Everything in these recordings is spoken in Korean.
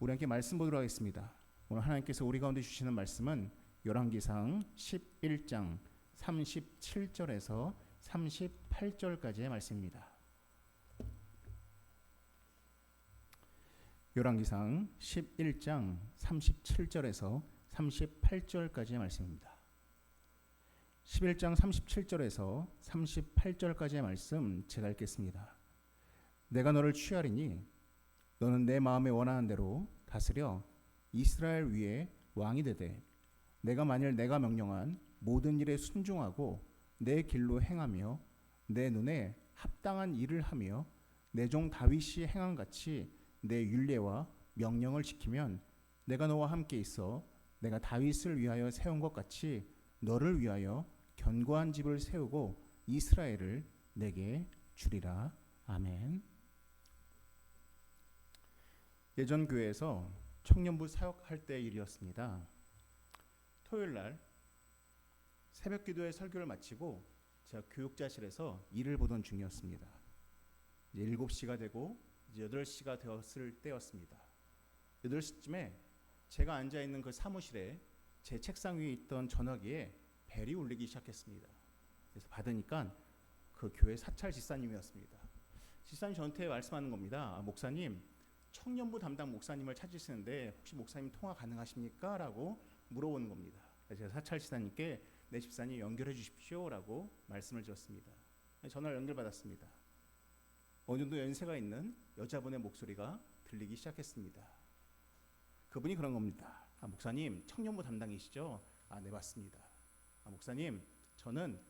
우리 함께 말씀 보도록 하겠습니다. 오늘 하나님께서 우리 가운데 주시는 말씀은 열왕기상 11장 37절에서 38절까지의 말씀입니다. 열왕기상 11장 37절에서 38절까지의 말씀입니다. 11장 37절에서 38절까지의 말씀 제가 읽겠습니다. 내가 너를 취하리니 너는 내 마음에 원하는 대로 다스려 이스라엘 위에 왕이 되되 내가 만일 내가 명령한 모든 일에 순종하고 내 길로 행하며 내 눈에 합당한 일을 하며 내 종 다윗이 행한 같이 내 율례와 명령을 지키면 내가 너와 함께 있어 내가 다윗을 위하여 세운 것 같이 너를 위하여 견고한 집을 세우고 이스라엘을 내게 주리라. 아멘. 예전 교회에서 청년부 사역할 때 일이었습니다. 토요일 날 새벽 기도의 설교를 마치고 제가 교육자실에서 일을 보던 중이었습니다. 이제 7시가 되고 이제 8시가 되었을 때였습니다. 8시쯤에 제가 앉아있는 그 사무실에 제 책상 위에 있던 전화기에 벨이 울리기 시작했습니다. 그래서 받으니까 그 교회 사찰 지사님이었습니다. 지사님 저한테 말씀하는 겁니다. 목사님, 청년부 담당 목사님을 찾으시는데 혹시 목사님 통화 가능하십니까? 라고 물어보는 겁니다. 그래서 제가 사찰 지사님께 내 집사님 연결해 주십시오 라고 말씀을 드렸습니다. 전화를 연결받았습니다. 어느 정도 연세가 있는 여자분의 목소리가 들리기 시작했습니다. 그분이 그런 겁니다. 목사님, 청년부 담당이시죠? 네, 맞습니다. 목사님, 저는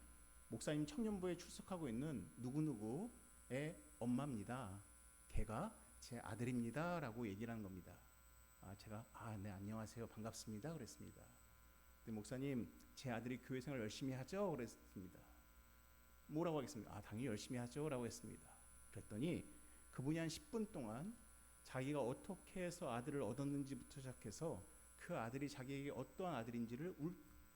목사님 청년부에 출석하고 있는 누구누구의 엄마입니다. 걔가 제 아들입니다 라고 얘기를 하는 겁니다. 제가 네, 안녕하세요, 반갑습니다 그랬습니다. 근데 목사님, 제 아들이 교회 생활 열심히 하죠? 그랬습니다. 뭐라고 하겠습니까? 당연히 열심히 하죠 라고 했습니다. 그랬더니 그분이 한 10분 동안 자기가 어떻게 해서 아들을 얻었는지부터 시작해서 그 아들이 자기에게 어떠한 아들인지를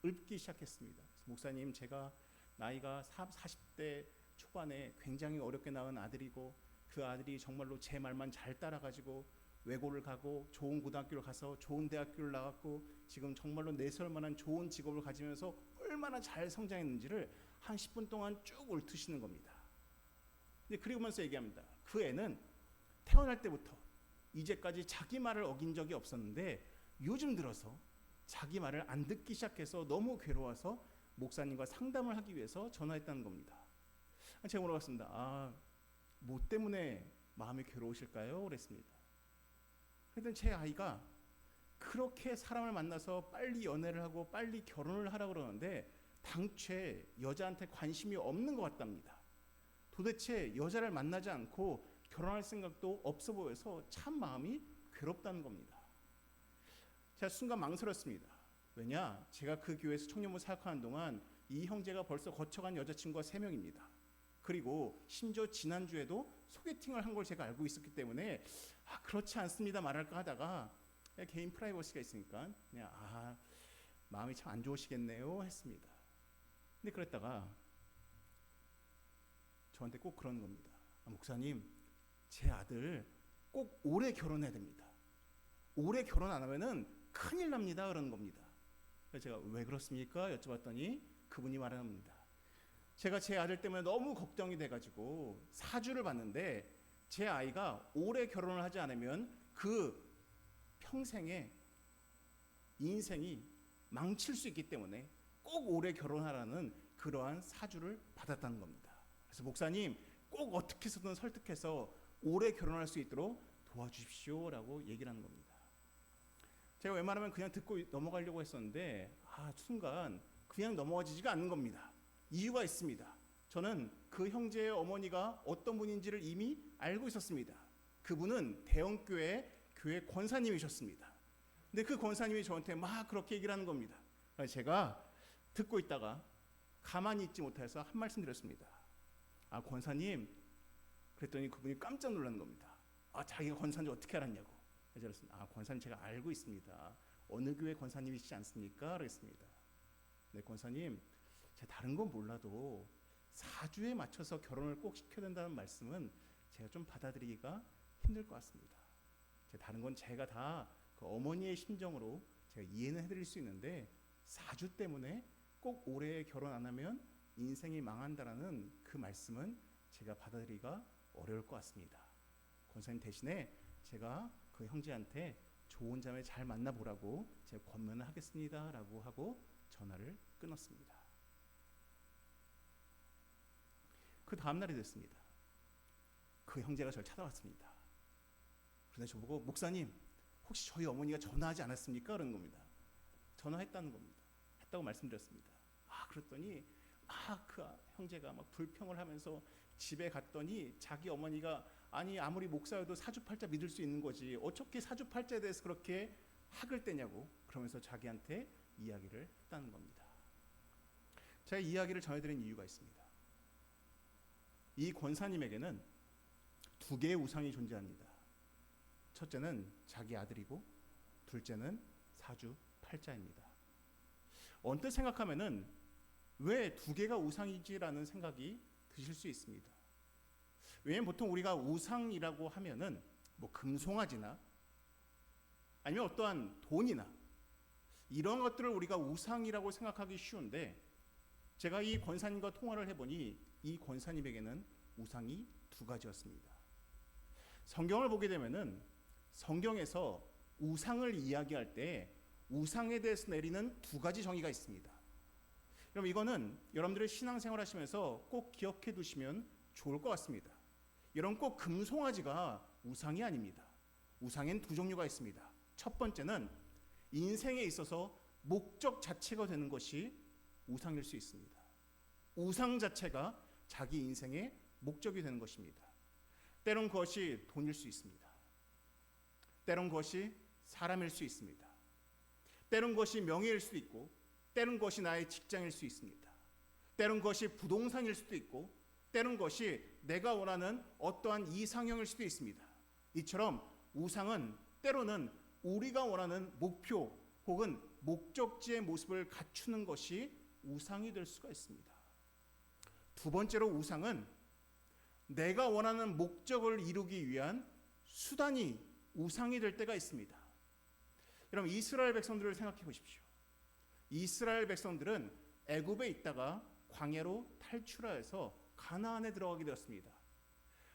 읊기 시작했습니다. 그래서 목사님, 제가 나이가 40대 초반에 굉장히 어렵게 낳은 아들이고 그 아들이 정말로 제 말만 잘 따라가지고 외고를 가고 좋은 고등학교를 가서 좋은 대학교를 나갔고 지금 정말로 내세울 만한 좋은 직업을 가지면서 얼마나 잘 성장했는지를 한 10분 동안 쭉 읊으시는 겁니다. 그러면서 얘기합니다. 그 애는 태어날 때부터 이제까지 자기 말을 어긴 적이 없었는데 요즘 들어서 자기 말을 안 듣기 시작해서 너무 괴로워서 목사님과 상담을 하기 위해서 전화했다는 겁니다. 제가 물어봤습니다. 뭐 때문에 마음이 괴로우실까요? 그랬습니다. 그랬더니 제 아이가 그렇게 사람을 만나서 빨리 연애를 하고 빨리 결혼을 하라고 그러는데 당최 여자한테 관심이 없는 것 같답니다. 도대체 여자를 만나지 않고 결혼할 생각도 없어 보여서 참 마음이 괴롭다는 겁니다. 제가 순간 망설였습니다. 왜냐? 제가 그 교회에서 청년부 사역하는 동안 이 형제가 벌써 거쳐간 여자친구가 3명입니다. 그리고 심지어 지난주에도 소개팅을 한 걸 제가 알고 있었기 때문에 그렇지 않습니다 말할까 하다가 개인 프라이버시가 있으니까 그냥 마음이 참 안 좋으시겠네요 했습니다. 근데 그랬다가 저한테 꼭 그러는 겁니다. 목사님, 제 아들 꼭 올해 결혼해야 됩니다. 올해 결혼 안 하면은 큰일 납니다 그러는 겁니다. 그래서 제가 왜 그렇습니까? 여쭤봤더니 그분이 말합니다. 제가 제 아들 때문에 너무 걱정이 돼가지고 사주를 봤는데 제 아이가 올해 결혼을 하지 않으면 그 평생의 인생이 망칠 수 있기 때문에 꼭 올해 결혼하라는 그러한 사주를 받았다는 겁니다. 그래서 목사님, 꼭 어떻게 해서든 설득해서 올해 결혼할 수 있도록 도와주십시오 라고 얘기를 하는 겁니다. 제가 웬만하면 그냥 듣고 넘어가려고 했었는데 순간 그냥 넘어가지가 않는 겁니다. 이유가 있습니다. 저는 그 형제의 어머니가 어떤 분인지를 이미 알고 있었습니다. 그분은 대형교회 교회 권사님이셨습니다. 근데 그 권사님이 저한테 막 그렇게 얘기를 하는 겁니다. 제가 듣고 있다가 가만히 있지 못해서 한 말씀 드렸습니다. 권사님, 그랬더니 그분이 깜짝 놀라는 겁니다. 자기가 권사인지 어떻게 알았냐고. 그래서 권사님, 제가 알고 있습니다. 어느 교회 권사님이시지 않습니까? 그랬습니다. 네, 권사님, 제가 다른 건 몰라도 사주에 맞춰서 결혼을 꼭 시켜야 된다는 말씀은 제가 좀 받아들이기가 힘들 것 같습니다. 다른 건 제가 다 그 어머니의 심정으로 제가 이해는 해드릴 수 있는데 사주 때문에 꼭 올해 결혼 안 하면 인생이 망한다라는 그 말씀은 제가 받아들이기가 어려울 것 같습니다. 권사님 대신에 제가 그 형제한테 좋은 자매 잘 만나보라고 제가 권면을 하겠습니다 라고 하고 전화를 끊었습니다. 그 다음날이 됐습니다. 그 형제가 저를 찾아왔습니다. 그런데 저보고 목사님 혹시 저희 어머니가 전화하지 않았습니까? 그런 겁니다. 전화했다는 겁니다. 했다고 말씀드렸습니다. 그랬더니 그 형제가 막 불평을 하면서 집에 갔더니 자기 어머니가 아니 아무리 목사여도 사주팔자 믿을 수 있는 거지 어떻게 사주팔자에 대해서 그렇게 학을 떼냐고 그러면서 자기한테 이야기를 했다는 겁니다. 제가 이 이야기를 전해드린 이유가 있습니다. 이 권사님에게는 두 개의 우상이 존재합니다. 첫째는 자기 아들이고 둘째는 사주팔자입니다. 언뜻 생각하면은 왜 두 개가 우상이지라는 생각이 드실 수 있습니다. 왜냐면 보통 우리가 우상이라고 하면은 뭐 금송아지나 아니면 어떠한 돈이나 이런 것들을 우리가 우상이라고 생각하기 쉬운데 제가 이 권사님과 통화를 해보니 이 권사님에게는 우상이 두 가지였습니다. 성경을 보게 되면은 성경에서 우상을 이야기할 때 우상에 대해서 내리는 두 가지 정의가 있습니다. 그럼 이거는 여러분들의 신앙생활 하시면서 꼭 기억해 두시면 좋을 것 같습니다. 여러분 꼭 금송아지가 우상이 아닙니다. 우상엔 두 종류가 있습니다. 첫 번째는 인생에 있어서 목적 자체가 되는 것이 우상일 수 있습니다. 우상 자체가 자기 인생의 목적이 되는 것입니다. 때론 그것이 돈일 수 있습니다. 때론 그것이 사람일 수 있습니다. 때론 그것이 명예일 수도 있고 때론 그것이 나의 직장일 수 있습니다. 때론 그것이 부동산일 수도 있고 때론 그것이 내가 원하는 어떠한 이상형일 수도 있습니다. 이처럼 우상은 때로는 우리가 원하는 목표 혹은 목적지의 모습을 갖추는 것이 우상이 될 수가 있습니다. 두 번째로 우상은 내가 원하는 목적을 이루기 위한 수단이 우상이 될 때가 있습니다. 여러분 이스라엘 백성들을 생각해 보십시오. 이스라엘 백성들은 애굽에 있다가 광야로 탈출하여서 가나안에 들어가게 되었습니다.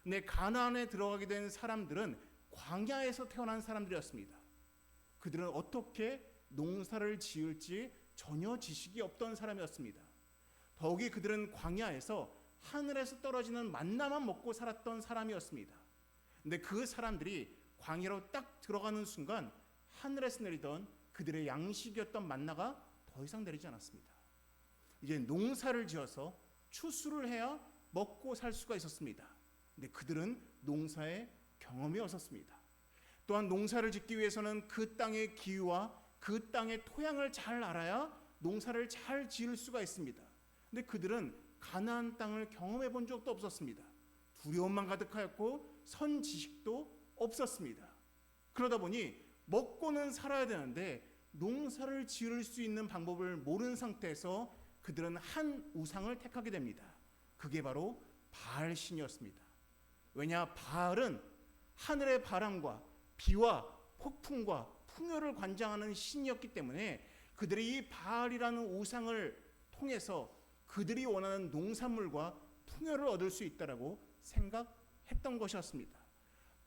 근데 가나안에 들어가게 된 사람들은 광야에서 태어난 사람들이었습니다. 그들은 어떻게 농사를 지을지 전혀 지식이 없던 사람이었습니다. 더욱이 그들은 광야에서 하늘에서 떨어지는 만나만 먹고 살았던 사람이었습니다. 근데 그 사람들이 광야로 딱 들어가는 순간 하늘에서 내리던 그들의 양식이었던 만나가 더 이상 내리지 않았습니다. 이제 농사를 지어서 추수를 해야 먹고 살 수가 있었습니다. 근데 그들은 농사에 경험이 없었습니다. 또한 농사를 짓기 위해서는 그 땅의 기후와 그 땅의 토양을 잘 알아야 농사를 잘 지을 수가 있습니다. 근데 그들은 가나안 땅을 경험해 본 적도 없었습니다. 두려움만 가득하였고 선 지식도 없었습니다. 그러다 보니 먹고는 살아야 되는데 농사를 지을 수 있는 방법을 모르는 상태에서 그들은 한 우상을 택하게 됩니다. 그게 바로 바알 신이었습니다. 왜냐 바알은 하늘의 바람과 비와 폭풍과 풍요를 관장하는 신이었기 때문에 그들이 이 바알이라는 우상을 통해서 그들이 원하는 농산물과 풍요를 얻을 수 있다라고 생각했던 것이었습니다.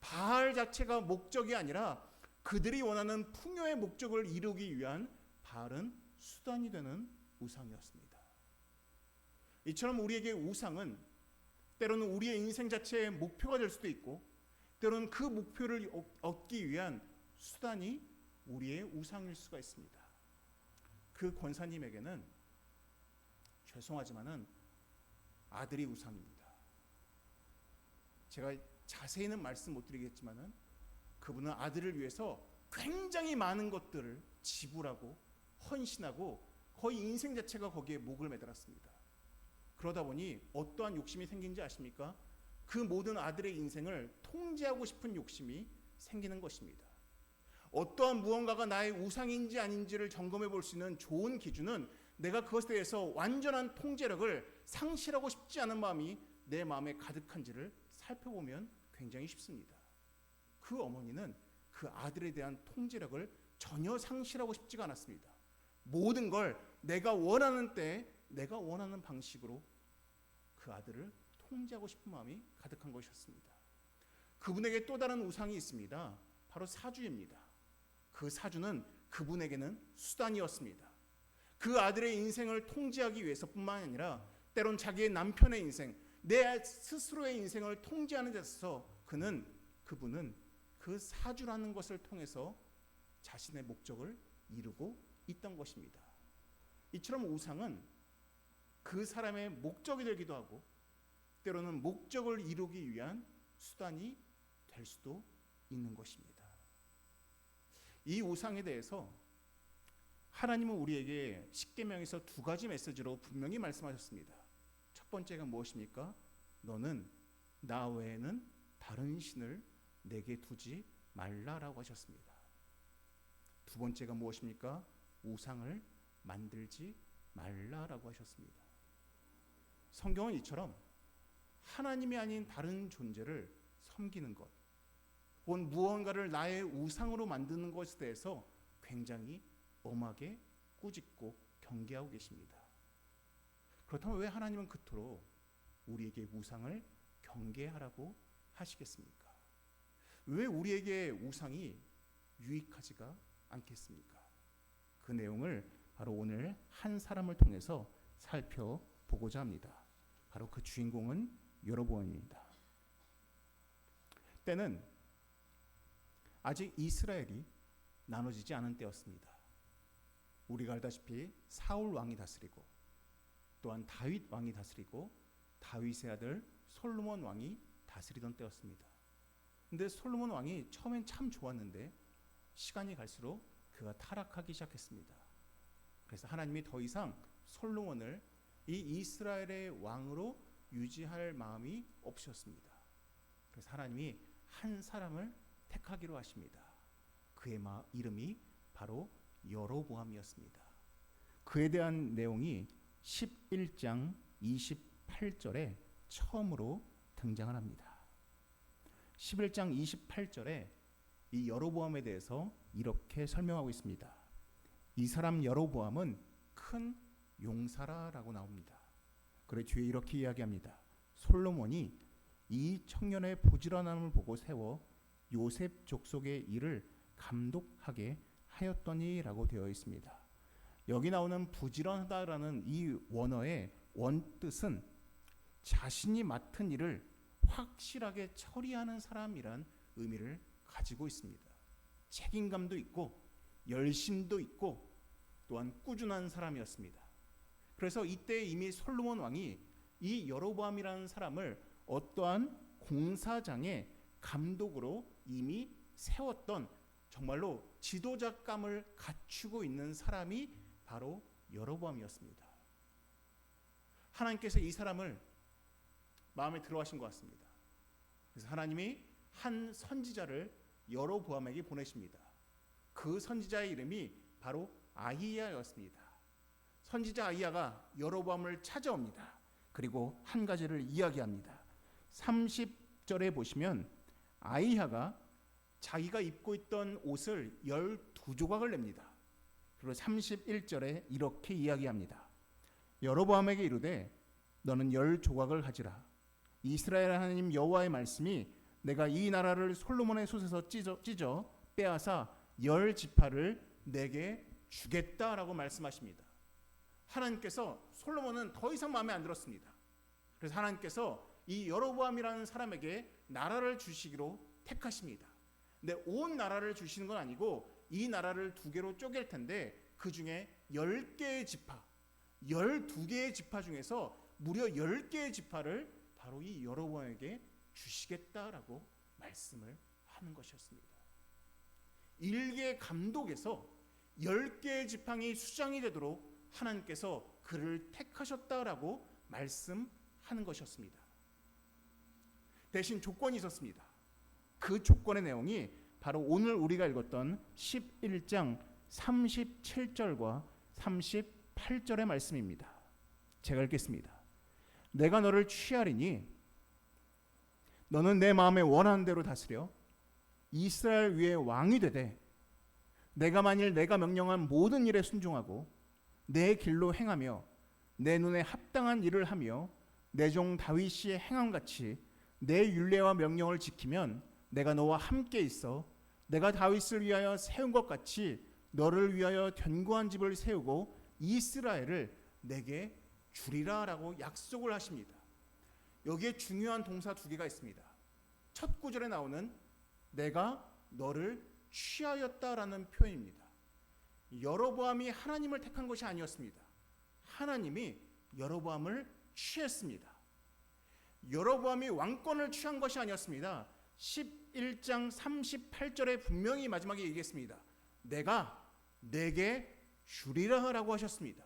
바알 자체가 목적이 아니라 그들이 원하는 풍요의 목적을 이루기 위한 바알은 수단이 되는 우상이었습니다. 이처럼 우리에게 우상은 때로는 우리의 인생 자체의 목표가 될 수도 있고 때로는 그 목표를 얻기 위한 수단이 우리의 우상일 수가 있습니다. 그 권사님에게는 죄송하지만은 아들이 우상입니다. 제가 자세히는 말씀 못 드리겠지만은 그분은 아들을 위해서 굉장히 많은 것들을 지불하고 헌신하고 거의 인생 자체가 거기에 목을 매달았습니다. 그러다 보니 어떠한 욕심이 생긴지 아십니까? 그 모든 아들의 인생을 통제하고 싶은 욕심이 생기는 것입니다. 어떠한 무언가가 나의 우상인지 아닌지를 점검해 볼 수 있는 좋은 기준은 내가 그것에 대해서 완전한 통제력을 상실하고 싶지 않은 마음이 내 마음에 가득한지를 살펴보면 굉장히 쉽습니다. 그 어머니는 그 아들에 대한 통제력을 전혀 상실하고 싶지가 않았습니다. 모든 걸 내가 원하는 때 내가 원하는 방식으로 그 아들을 통제하고 싶은 마음이 가득한 것이었습니다. 그분에게 또 다른 우상이 있습니다. 바로 사주입니다. 그 사주는 그분에게는 수단이었습니다. 그 아들의 인생을 통제하기 위해서뿐만 아니라 때론 자기의 남편의 인생, 내 스스로의 인생을 통제하는 데 있어서 그분은 그 사주라는 것을 통해서 자신의 목적을 이루고 있던 것입니다. 이처럼 우상은 그 사람의 목적이 되기도 하고 때로는 목적을 이루기 위한 수단이 될 수도 있는 것입니다. 이 우상에 대해서 하나님은 우리에게 십계명에서 두 가지 메시지로 분명히 말씀하셨습니다. 첫 번째가 무엇입니까? 너는 나 외에는 다른 신을 내게 두지 말라라고 하셨습니다. 두 번째가 무엇입니까? 우상을 만들지 말라라고 하셨습니다. 성경은 이처럼 하나님이 아닌 다른 존재를 섬기는 것, 혹은 무언가를 나의 우상으로 만드는 것에 대해서 굉장히 엄하게 꾸짖고 경계하고 계십니다. 그렇다면 왜 하나님은 그토록 우리에게 우상을 경계하라고 하시겠습니까? 왜 우리에게 우상이 유익하지가 않겠습니까? 그 내용을 바로 오늘 한 사람을 통해서 살펴보고자 합니다. 바로 그 주인공은 여로보암입니다. 때는 아직 이스라엘이 나눠지지 않은 때였습니다. 우리가 알다시피 사울 왕이 다스리고 또한 다윗 왕이 다스리고 다윗의 아들 솔로몬 왕이 다스리던 때였습니다. 근데 솔로몬 왕이 처음엔 참 좋았는데 시간이 갈수록 그가 타락하기 시작했습니다. 그래서 하나님이 더 이상 솔로몬을 이 이스라엘의 왕으로 유지할 마음이 없으셨습니다. 그래서 하나님이 한 사람을 택하기로 하십니다. 그의 이름이 바로 여로보암이었습니다. 그에 대한 내용이 11장 28절에 처음으로 등장을 합니다. 11장 28절에 이 여로보암에 대해서 이렇게 설명하고 있습니다. 이 사람 여로보암은 큰 용사라라고 나옵니다. 그래 뒤에 이렇게 이야기합니다. 솔로몬이 이 청년의 부지런함을 보고 세워 요셉 족속의 일을 감독하게 하였더니라고 되어 있습니다. 여기 나오는 부지런하다라는 이 원어의 원뜻은 자신이 맡은 일을 확실하게 처리하는 사람이란 의미를 가지고 있습니다. 책임감도 있고 열심도 있고 또한 꾸준한 사람이었습니다. 그래서 이때 이미 솔로몬 왕이 이 여로보암이라는 사람을 어떠한 공사장의 감독으로 이미 세웠던 정말로 지도자감을 갖추고 있는 사람이 바로 여로보암이었습니다. 하나님께서 이 사람을 마음에 들어 하신 것 같습니다. 그래서 하나님이 한 선지자를 여로보암에게 보내십니다. 그 선지자의 이름이 바로 아히야였습니다. 선지자 아히야가 여로보암을 찾아옵니다. 그리고 한 가지를 이야기합니다. 30절에 보시면 아히야가 자기가 입고 있던 옷을 12조각을 냅니다. 그리고 31절에 이렇게 이야기합니다. 여로보암에게 이르되 너는 10조각을 가지라. 이스라엘 하나님 여호와의 말씀이 내가 이 나라를 솔로몬의 솥에서 찢어 빼앗아 10지파를 내게 주겠다라고 말씀하십니다. 하나님께서 솔로몬은 더 이상 마음에 안 들었습니다. 그래서 하나님께서 이 여로보암이라는 사람에게 나라를 주시기로 택하십니다. 근데 온 나라를 주시는 건 아니고 이 나라를 두 개로 쪼갤 텐데 그 중에 10개의 지파, 12개의 지파 중에서 무려 10개의 지파를 바로 이 여로보암에게 주시겠다라고 말씀을 하는 것이었습니다. 일개 감독에서 10개의 지팡이 수장이 되도록 하나님께서 그를 택하셨다라고 말씀하는 것이었습니다. 대신 조건이 있었습니다. 그 조건의 내용이 바로 오늘 우리가 읽었던 11장 37절과 38절의 말씀입니다. 제가 읽겠습니다. 내가 너를 취하리니 너는 내 마음에 원하는 대로 다스려 이스라엘 위에 왕이 되되 내가 만일 내가 명령한 모든 일에 순종하고 내 길로 행하며 내 눈에 합당한 일을 하며 내 종 다윗이 행함 같이 내 율례와 명령을 지키면 내가 너와 함께 있어 내가 다윗을 위하여 세운 것 같이 너를 위하여 견고한 집을 세우고 이스라엘을 내게 주리라라고 약속을 하십니다. 여기에 중요한 동사 두 개가 있습니다. 첫 구절에 나오는 내가 너를 취하였다라는 표현입니다. 여로보암이 하나님을 택한 것이 아니었습니다. 하나님이 여로보암을 취했습니다. 여로보암이 왕권을 취한 것이 아니었습니다. 11장 38절에 분명히 마지막에 얘기했습니다. 내가 내게 주리라라고 하셨습니다.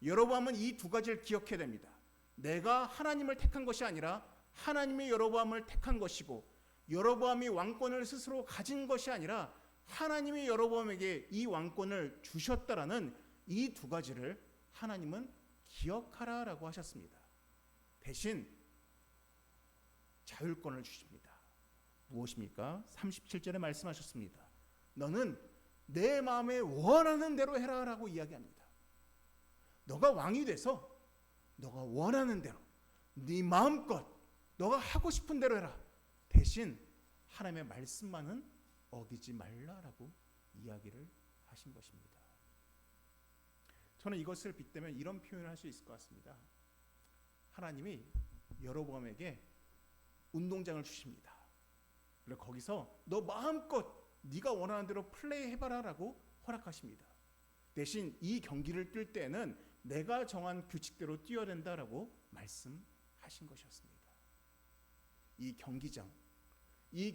여로보암은 이 두 가지를 기억해야 됩니다. 내가 하나님을 택한 것이 아니라 하나님이 여로보암을 택한 것이고 여로보암이 왕권을 스스로 가진 것이 아니라 하나님이 여로보암에게 이 왕권을 주셨다라는 이 두 가지를 하나님은 기억하라라고 하셨습니다. 대신 자율권을 주십니다. 무엇입니까? 37절에 말씀하셨습니다. 너는 내 마음에 원하는 대로 해라라고 이야기합니다. 너가 왕이 돼서 너가 원하는 대로 네 마음껏 너가 하고 싶은 대로 해라. 대신 하나님의 말씀만은 어기지 말라라고 이야기를 하신 것입니다. 저는 이것을 빗대면 이런 표현을 할 수 있을 것 같습니다. 하나님이 여로보암에게 운동장을 주십니다. 그리고 거기서 너 마음껏 네가 원하는 대로 플레이해봐라라고 허락하십니다. 대신 이 경기를 뛸 때는 내가 정한 규칙대로 뛰어야 된다라고 말씀하신 것이었습니다. 이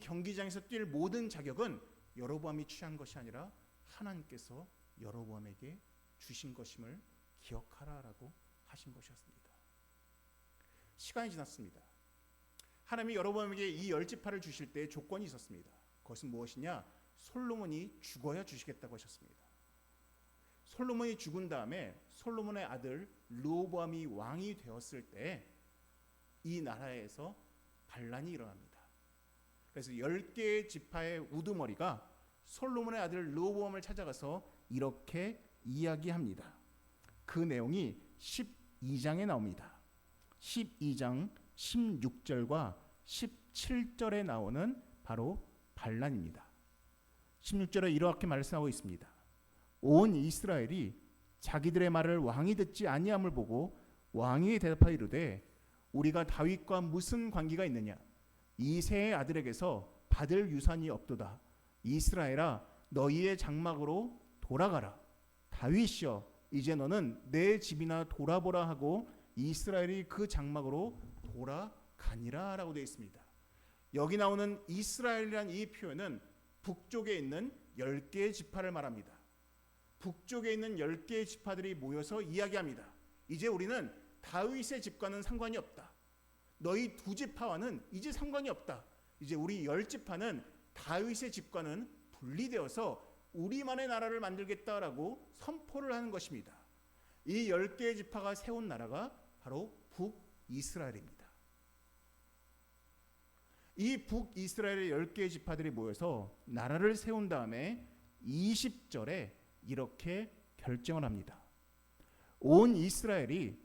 경기장에서 뛸 모든 자격은 여로보암이 취한 것이 아니라 하나님께서 여로보암에게 주신 것임을 기억하라라고 하신 것이었습니다. 시간이 지났습니다. 하나님이 여로보암에게 이 10지파를 주실 때 조건이 있었습니다. 그것은 무엇이냐? 솔로몬이 죽어야 주시겠다고 하셨습니다. 솔로몬이 죽은 다음에 솔로몬의 아들 르호보암이 왕이 되었을 때 이 나라에서 반란이 일어납니다. 그래서 10개의 지파의 우두머리가 솔로몬의 아들 르호보암을 찾아가서 이렇게 이야기합니다. 그 내용이 12장에 나옵니다. 12장 16절과 17절에 나오는 바로 반란입니다. 16절에 이렇게 말씀하고 있습니다. 온 이스라엘이 자기들의 말을 왕이 듣지 아니함을 보고 왕이 대답하여 이르되 우리가 다윗과 무슨 관계가 있느냐? 이새의 아들에게서 받을 유산이 없도다. 이스라엘아 너희의 장막으로 돌아가라. 다윗이여 이제 너는 내 집이나 돌아보라 하고 이스라엘이 그 장막으로 돌아가니라 라고 되어 있습니다. 여기 나오는 이스라엘이란 이 표현은 북쪽에 있는 10개의 지파를 말합니다. 북쪽에 있는 10개의 지파들이 모여서 이야기합니다. 이제 우리는 다윗의 집과는 상관이 없다. 너희 두 지파와는 이제 상관이 없다. 이제 우리 10지파는 다윗의 집과는 분리되어서 우리만의 나라를 만들겠다라고 선포를 하는 것입니다. 이 10개의 지파가 세운 나라가 바로 북이스라엘입니다. 이 북이스라엘의 10개의 지파들이 모여서 나라를 세운 다음에 20절에 이렇게 결정을 합니다. 온 이스라엘이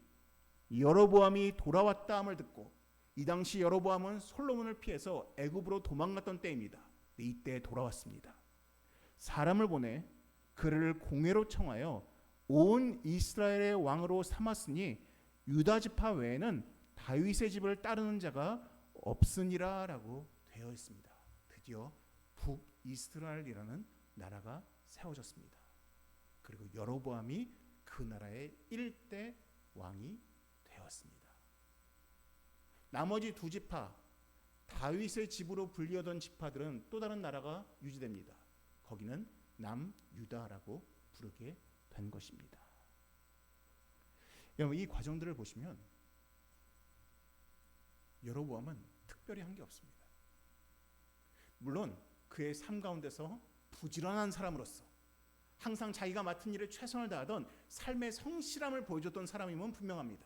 여로보암이 돌아왔다 함을 듣고 이 당시 여로보암은 솔로몬을 피해서 애굽으로 도망갔던 때입니다. 이때 돌아왔습니다. 사람을 보내 그를 공회로 청하여 온 이스라엘의 왕으로 삼았으니 유다 지파 외에는 다윗의 집을 따르는 자가 없으니라라고 되어 있습니다. 드디어 북이스라엘이라는 나라가 세워졌습니다. 그리고 여로보암이 그 나라의 1대 왕이 되었습니다. 나머지 두 지파, 다윗의 집으로 불리던 지파들은 또 다른 나라가 유지됩니다. 거기는 남유다라고 부르게 된 것입니다. 여러분 이 과정들을 보시면 여로보암은 특별히 한 게 없습니다. 물론 그의 삶 가운데서 부지런한 사람으로서 항상 자기가 맡은 일에 최선을 다하던 삶의 성실함을 보여줬던 사람임은 분명합니다.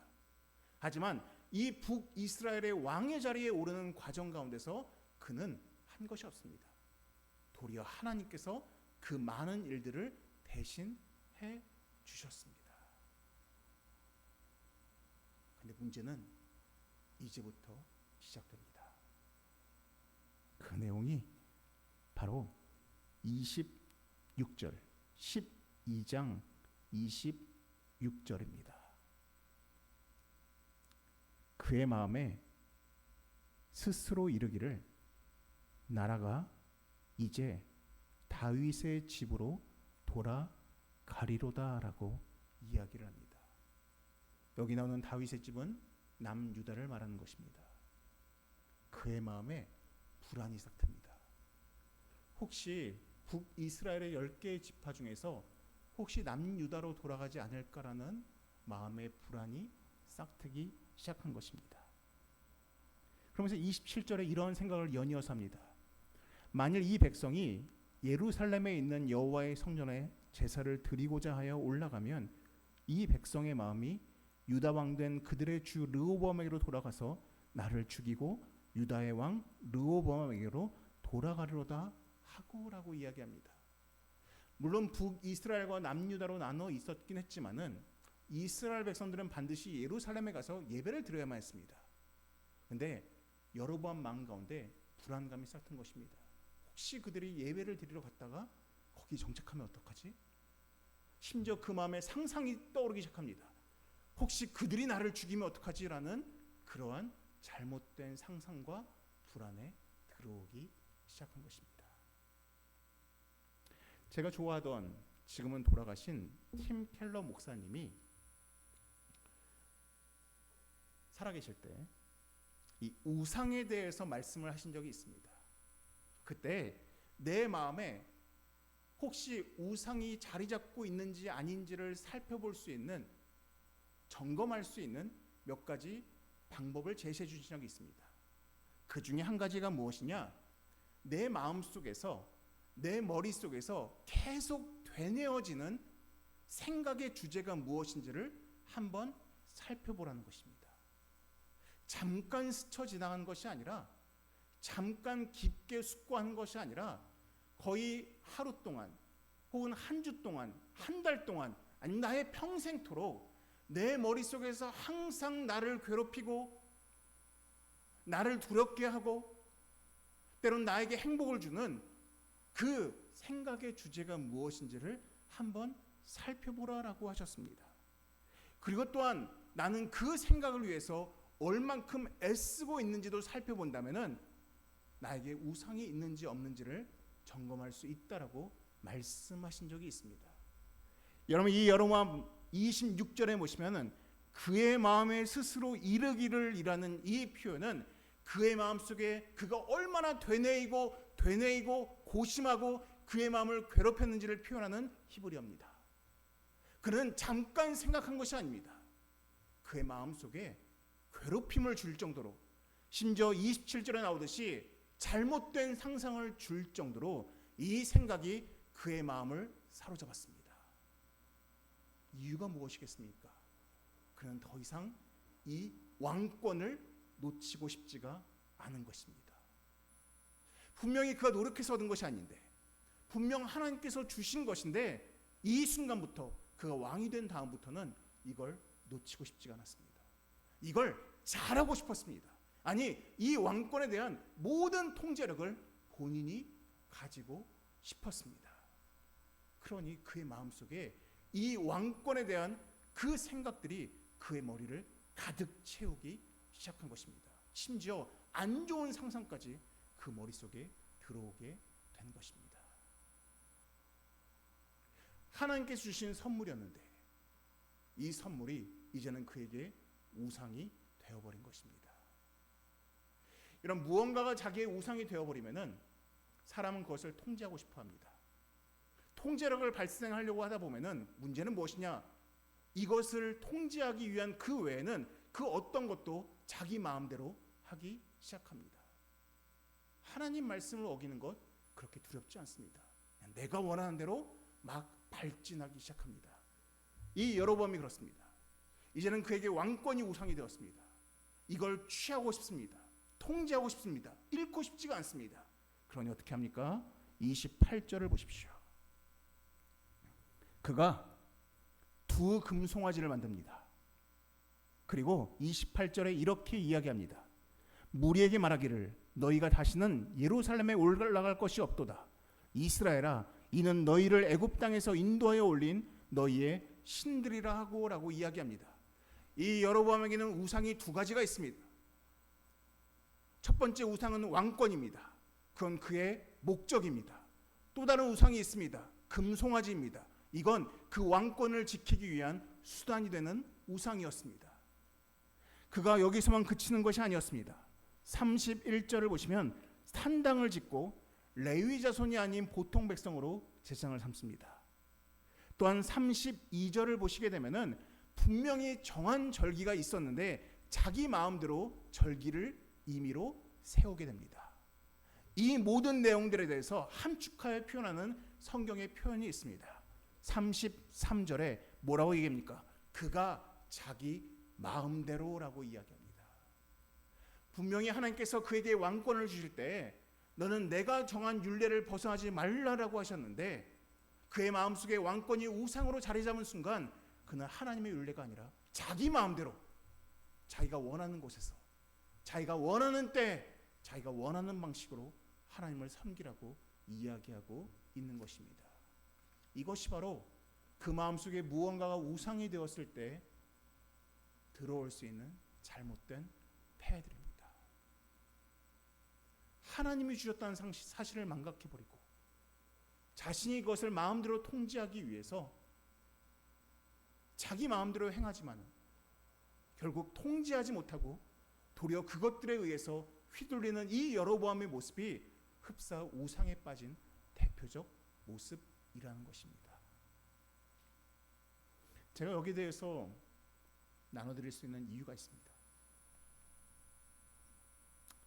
하지만 이 북이스라엘의 왕의 자리에 오르는 과정 가운데서 그는 한 것이 없습니다. 도리어 하나님께서 그 많은 일들을 대신해 주셨습니다. 근데 문제는 이제부터 시작됩니다. 그 내용이 바로 26절, 12장 26절입니다. 그의 마음에 스스로 이르기를 나라가 이제 다윗의 집으로 돌아가리로다라고 이야기를 합니다. 여기 나오는 다윗의 집은 남유다를 말하는 것입니다. 그의 마음에 불안이 싹 틉니다. 혹시 북이스라엘의 10개의 지파 중에서 혹시 남유다로 돌아가지 않을까라는 마음의 불안이 싹트기 시작한 것입니다. 그러면서 27절에 이런 생각을 연이어서 합니다. 만일 이 백성이 예루살렘에 있는 여호와의 성전에 제사를 드리고자 하여 올라가면 이 백성의 마음이 유다 왕 된 그들의 주 르호보암에게로 돌아가서 나를 죽이고 유다의 왕 르호보암에게로 돌아가리로다 하고라고 이야기합니다. 물론 북이스라엘과 남유다로 나눠 있었긴 했지만은 이스라엘 백성들은 반드시 예루살렘에 가서 예배를 드려야만 했습니다. 그런데 여로보암 왕 가운데 불안감이 싹 튼 것입니다. 혹시 그들이 예배를 드리러 갔다가 거기 정착하면 어떡하지? 심지어 그 마음에 상상이 떠오르기 시작합니다. 혹시 그들이 나를 죽이면 어떡하지라는 그러한 잘못된 상상과 불안에 들어오기 시작한 것입니다. 제가 좋아하던 지금은 돌아가신 팀 켈러 목사님이 살아계실 때 이 우상에 대해서 말씀을 하신 적이 있습니다. 그때 내 마음에 혹시 우상이 자리 잡고 있는지 아닌지를 살펴볼 수 있는, 점검할 수 있는 몇 가지 방법을 제시해 주신 적이 있습니다. 그 중에 한 가지가 무엇이냐? 내 마음속에서, 내 머릿속에서 계속 되뇌어지는 생각의 주제가 무엇인지를 한번 살펴보라는 것입니다. 잠깐 스쳐 지나간 것이 아니라, 잠깐 깊게 숙고하는 것이 아니라 거의 하루 동안 혹은 한 주 동안, 한 달 동안, 아니면 나의 평생토록 내 머릿속에서 항상 나를 괴롭히고 나를 두렵게 하고 때론 나에게 행복을 주는 그 생각의 주제가 무엇인지를 한번 살펴보라라고 하셨습니다. 그리고 또한 나는 그 생각을 위해서 얼만큼 애쓰고 있는지도 살펴본다면은 나에게 우상이 있는지 없는지를 점검할 수 있다라고 말씀하신 적이 있습니다. 여러분, 이 여로보암 26절에 보시면은 그의 마음에 스스로 이르기를 이라는 이 표현은 그의 마음속에 그가 얼마나 되뇌이고 고심하고 그의 마음을 괴롭혔는지를 표현하는 히브리어입니다. 그는 잠깐 생각한 것이 아닙니다. 그의 마음속에 괴롭힘을 줄 정도로, 심지어 27절에 나오듯이 잘못된 상상을 줄 정도로 이 생각이 그의 마음을 사로잡았습니다. 이유가 무엇이겠습니까? 그는 더 이상 이 왕권을 놓치고 싶지가 않은 것입니다. 분명히 그가 노력해서 얻은 것이 아닌데, 분명 하나님께서 주신 것인데, 이 순간부터 그가 왕이 된 다음부터는 이걸 놓치고 싶지가 않았습니다. 이걸 잘하고 싶었습니다. 아니, 이 왕권에 대한 모든 통제력을 본인이 가지고 싶었습니다. 그러니 그의 마음속에 이 왕권에 대한 그 생각들이 그의 머리를 가득 채우기 시작한 것입니다. 심지어 안 좋은 상상까지 그 머릿속에 들어오게 된 것입니다. 하나님께서 주신 선물이었는데 이 선물이 이제는 그에게 우상이 되어버린 것입니다. 이런 무언가가 자기의 우상이 되어버리면은 사람은 그것을 통제하고 싶어합니다. 통제력을 발생하려고 하다 보면은 문제는 무엇이냐? 이것을 통제하기 위한 그 외에는 그 어떤 것도 자기 마음대로 하기 시작합니다. 하나님 말씀을 어기는 것 그렇게 두렵지 않습니다. 그냥 내가 원하는 대로 막 발진하기 시작합니다. 이 여로보암이 그렇습니다. 이제는 그에게 왕권이 우상이 되었습니다. 이걸 취하고 싶습니다. 통제하고 싶습니다. 잃고 싶지가 않습니다. 그러니 어떻게 합니까? 28절을 보십시오. 그가 두 금송아지를 만듭니다. 그리고 28절에 이렇게 이야기합니다. 무리에게 말하기를 너희가 다시는 예루살렘에 올라갈 것이 없도다. 이스라엘아, 이는 너희를 애굽 땅에서 인도하여 올린 너희의 신들이라 하고 라고 이야기합니다. 이 여로보암에게는 우상이 두 가지가 있습니다. 첫 번째 우상은 왕권입니다. 그건 그의 목적입니다. 또 다른 우상이 있습니다. 금송아지입니다. 이건 그 왕권을 지키기 위한 수단이 되는 우상이었습니다. 그가 여기서만 그치는 것이 아니었습니다. 31절을 보시면 산당을 짓고 레위 자손이 아닌 보통 백성으로 제사장을 삼습니다. 또한 32절을 보시게 되면은 분명히 정한 절기가 있었는데 자기 마음대로 절기를 임의로 세우게 됩니다. 이 모든 내용들에 대해서 함축하여 표현하는 성경의 표현이 있습니다. 33절에 뭐라고 얘기합니까? 그가 자기 마음대로라고 이야기합니다. 분명히 하나님께서 그에게 왕권을 주실 때 너는 내가 정한 율례를 벗어나지 말라라고 하셨는데 그의 마음속에 왕권이 우상으로 자리 잡은 순간 그는 하나님의 율례가 아니라 자기 마음대로 자기가 원하는 곳에서 자기가 원하는 때 자기가 원하는 방식으로 하나님을 섬기라고 이야기하고 있는 것입니다. 이것이 바로 그 마음속에 무언가가 우상이 되었을 때 들어올 수 있는 잘못된 폐해들입니다. 하나님이 주셨다는 사실을 망각해버리고 자신이 그것을 마음대로 통제하기 위해서 자기 마음대로 행하지만 결국 통제하지 못하고 도리어 그것들에 의해서 휘둘리는 이 여로보암의 모습이 흡사 우상에 빠진 대표적 모습이라는 것입니다. 제가 여기에 대해서 나눠드릴 수 있는 이유가 있습니다.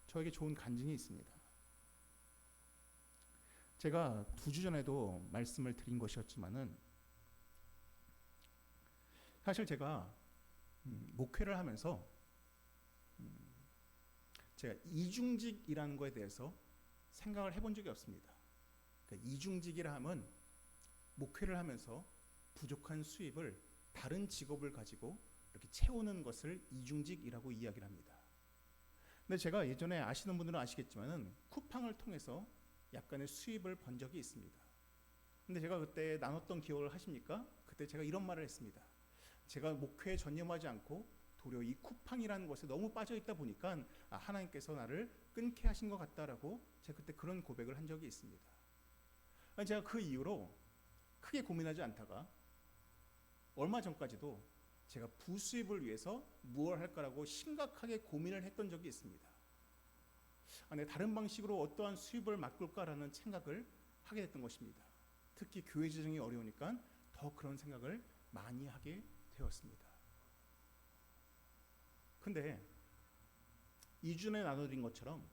저에게 좋은 간증이 있습니다. 제가 2주 전에도 말씀을 드린 것이었지만은 사실 제가 목회를 하면서 제가 이중직이라는 것에 대해서 생각을 해본 적이 없습니다. 그러니까 이중직이라 하면 목회를 하면서 부족한 수입을 다른 직업을 가지고 이렇게 채우는 것을 이중직이라고 이야기를 합니다. 근데 제가 예전에 아시는 분들은 아시겠지만은 쿠팡을 통해서 약간의 수입을 번 적이 있습니다. 근데 제가 그때 나눴던 기억을 하십니까? 그때 제가 이런 말을 했습니다. 제가 목회에 전념하지 않고 도리어 이 쿠팡이라는 것에 너무 빠져 있다 보니까 하나님께서 나를 끊게 하신 것 같다라고 제가 그때 그런 고백을 한 적이 있습니다. 제가 그 이후로 크게 고민하지 않다가 얼마 전까지도 제가 부수입을 위해서 무엇을 할까라고 심각하게 고민을 했던 적이 있습니다. 내가 다른 방식으로 어떠한 수입을 바꿀까라는 생각을 하게 됐던 것입니다. 특히 교회 재정이 어려우니까 더 그런 생각을 많이 하게 되었습니다. 근데 2주 전에 나눠드린 것처럼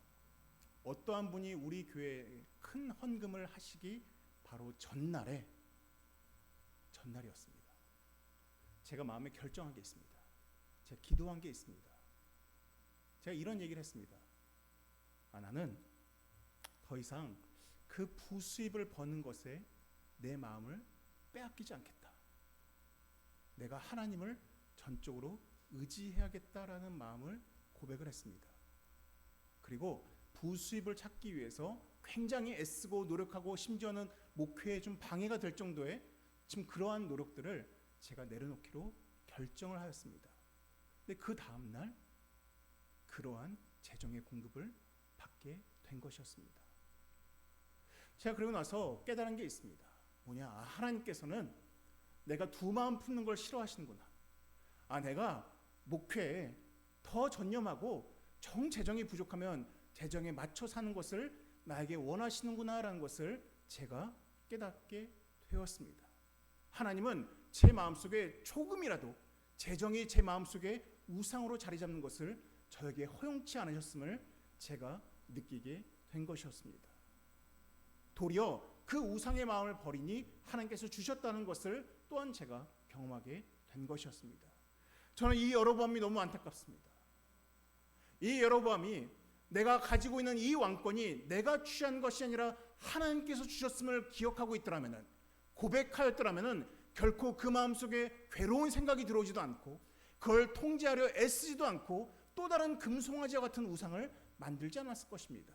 어떠한 분이 우리 교회에 큰 헌금을 하시기 바로 전날이었습니다. 제가 마음에 결정한 게 있습니다. 제가 기도한 게 있습니다. 제가 이런 얘기를 했습니다. 나는 더 이상 그 부수입을 버는 것에 내 마음을 빼앗기지 않겠다. 내가 하나님을 전적으로 의지해야겠다라는 마음을 고백을 했습니다. 그리고 부수입을 찾기 위해서 굉장히 애쓰고 노력하고 심지어는 목회에 좀 방해가 될 정도의 지금 그러한 노력들을 제가 내려놓기로 결정을 하였습니다. 근데 그 다음날 그러한 재정의 공급을 받게 된 것이었습니다. 제가 그러고 나서 깨달은 게 있습니다. 뭐냐? 하나님께서는 내가 두 마음 품는 걸 싫어하시는구나. 내가 목회에 더 전념하고 재정이 부족하면 재정에 맞춰 사는 것을 나에게 원하시는구나라는 것을 제가 깨닫게 되었습니다. 하나님은 제 마음속에 조금이라도 재정이 제 마음속에 우상으로 자리 잡는 것을 저에게 허용치 않으셨음을 제가 느끼게 된 것이었습니다. 도리어 그 우상의 마음을 버리니 하나님께서 주셨다는 것을 또한 제가 경험하게 된 것이었습니다. 저는 이 여로보암이 너무 안타깝습니다. 이 여로보암이 내가 가지고 있는 이 왕권이 내가 취한 것이 아니라 하나님께서 주셨음을 기억하고 있더라면, 고백하였더라면 결코 그 마음속에 괴로운 생각이 들어오지도 않고 그걸 통제하려 애쓰지도 않고 또 다른 금송아지와 같은 우상을 만들지 않았을 것입니다.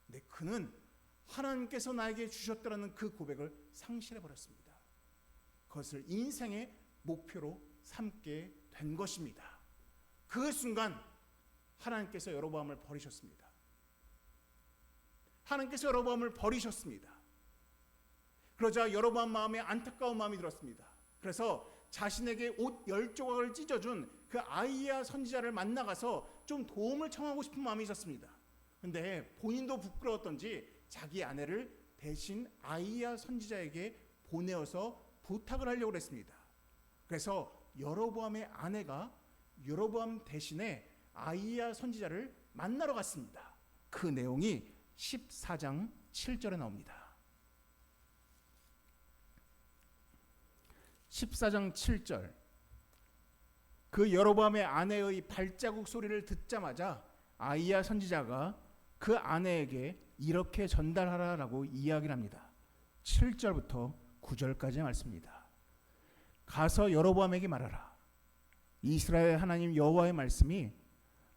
근데 그는 하나님께서 나에게 주셨다라는 그 고백을 상실해버렸습니다. 그것을 인생의 목표로 삼게 된 것입니다. 그 순간 하나님께서 여로보암을 버리셨습니다. 하나님께서 여로보암을 버리셨습니다. 그러자 여로보암 마음에 안타까운 마음이 들었습니다. 그래서 자신에게 옷 10조각을 찢어준 그 아이야 선지자를 만나가서 좀 도움을 청하고 싶은 마음이 있었습니다. 근데 본인도 부끄러웠던지 자기 아내를 대신 아이야 선지자에게 보내어서 부탁을 하려고 했습니다. 그래서 여로보암의 아내가 여로보암 대신에 아이야 선지자를 만나러 갔습니다. 그 내용이 14장 7절에 나옵니다. 14장 7절. 그 여로보암의 아내의 발자국 소리를 듣자마자 아이야 선지자가 그 아내에게 이렇게 전달하라라고 이야기를 합니다. 7절부터 9절까지의 말씀입니다. 가서 여로보암에게 말하라. 이스라엘 하나님 여호와의 말씀이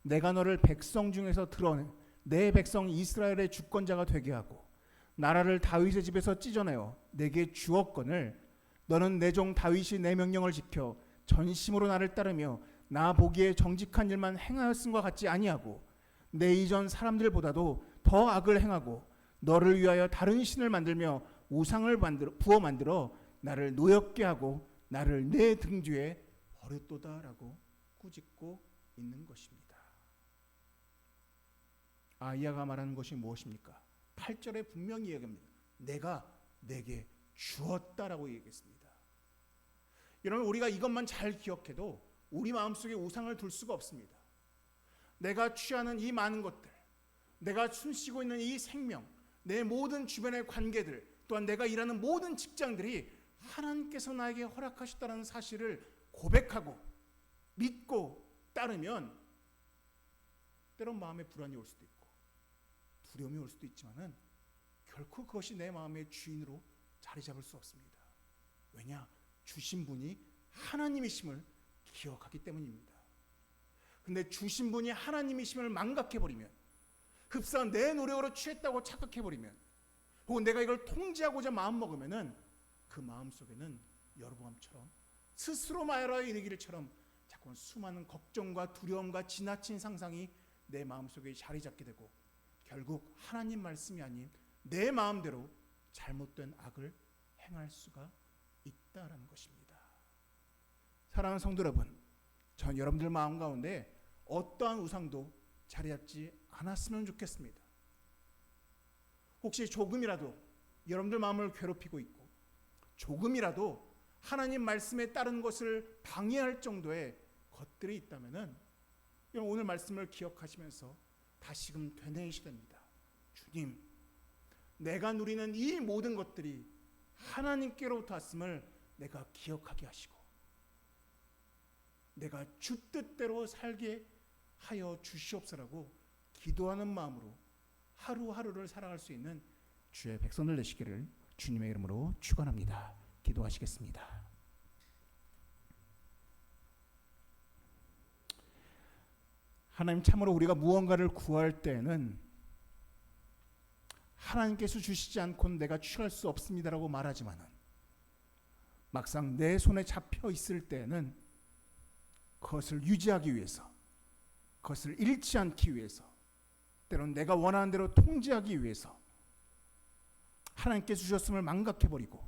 내가 너를 백성 중에서 드러내 내 백성 이스라엘의 주권자가 되게 하고 나라를 다윗의 집에서 찢어내어 내게 주었거늘 너는 내 종 다윗이 내 명령을 지켜 전심으로 나를 따르며 나 보기에 정직한 일만 행하였음과 같지 아니하고 내 이전 사람들보다도 더 악을 행하고 너를 위하여 다른 신을 만들며 우상을 부어 만들어 나를 노엽게 하고 나를 내 등 뒤에 버렸도다라고 꾸짖고 있는 것입니다. 아이야가 말하는 것이 무엇입니까? 8절에 분명히 얘기합니다. 내가 내게 주었다라고 얘기했습니다. 여러분, 우리가 이것만 잘 기억해도 우리 마음속에 우상을 둘 수가 없습니다. 내가 취하는 이 많은 것들, 내가 숨쉬고 있는 이 생명, 내 모든 주변의 관계들, 또한 내가 일하는 모든 직장들이 하나님께서 나에게 허락하셨다는 사실을 고백하고 믿고 따르면 때론 마음에 불안이 올 수도 있고 두려움이 올 수도 있지만은 결코 그것이 내 마음의 주인으로 자리 잡을 수 없습니다. 왜냐? 주신 분이 하나님이심을 기억하기 때문입니다. 근데 주신 분이 하나님이심을 망각해버리면, 흡사 내 노력으로 취했다고 착각해버리면, 혹은 내가 이걸 통제하고자 마음먹으면은 그 마음속에는 여로보암처럼 스스로 말하여 이르기를처럼 자꾸 수많은 걱정과 두려움과 지나친 상상이 내 마음속에 자리 잡게 되고 결국 하나님 말씀이 아닌 내 마음대로 잘못된 악을 행할 수가 있다라는 것입니다. 사랑하는 성도 여러분, 전 여러분들 마음 가운데 어떠한 우상도 자리 잡지 않았으면 좋겠습니다. 혹시 조금이라도 여러분들 마음을 괴롭히고 있고 조금이라도 하나님 말씀에 따른 것을 방해할 정도의 것들이 있다면은 오늘 말씀을 기억하시면서 다시금 되뇌이셔야 됩니다. 주님, 내가 누리는 이 모든 것들이 하나님께로부터 왔음을 내가 기억하게 하시고 내가 주 뜻대로 살게 하여 주시옵소서라고 기도하는 마음으로 하루하루를 살아갈 수 있는 주의 백성들 되시기를 주님의 이름으로 축원합니다. 기도하시겠습니다. 하나님, 참으로 우리가 무언가를 구할 때에는 하나님께서 주시지 않고는 내가 취할 수 없습니다라고 말하지만은 막상 내 손에 잡혀 있을 때에는 그것을 유지하기 위해서, 그것을 잃지 않기 위해서, 때로는 내가 원하는 대로 통제하기 위해서 하나님께 주셨음을 망각해버리고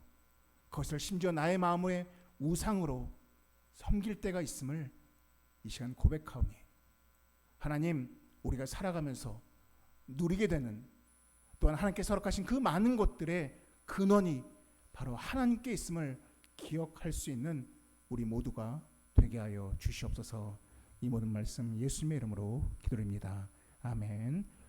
그것을 심지어 나의 마음의 우상으로 섬길 때가 있음을 이 시간 고백하오니 하나님, 우리가 살아가면서 누리게 되는 또한 하나님께서 허락하신 그 많은 것들의 근원이 바로 하나님께 있음을 기억할 수 있는 우리 모두가 되게 하여 주시옵소서. 이 모든 말씀 예수님의 이름으로 기도드립니다. 아멘.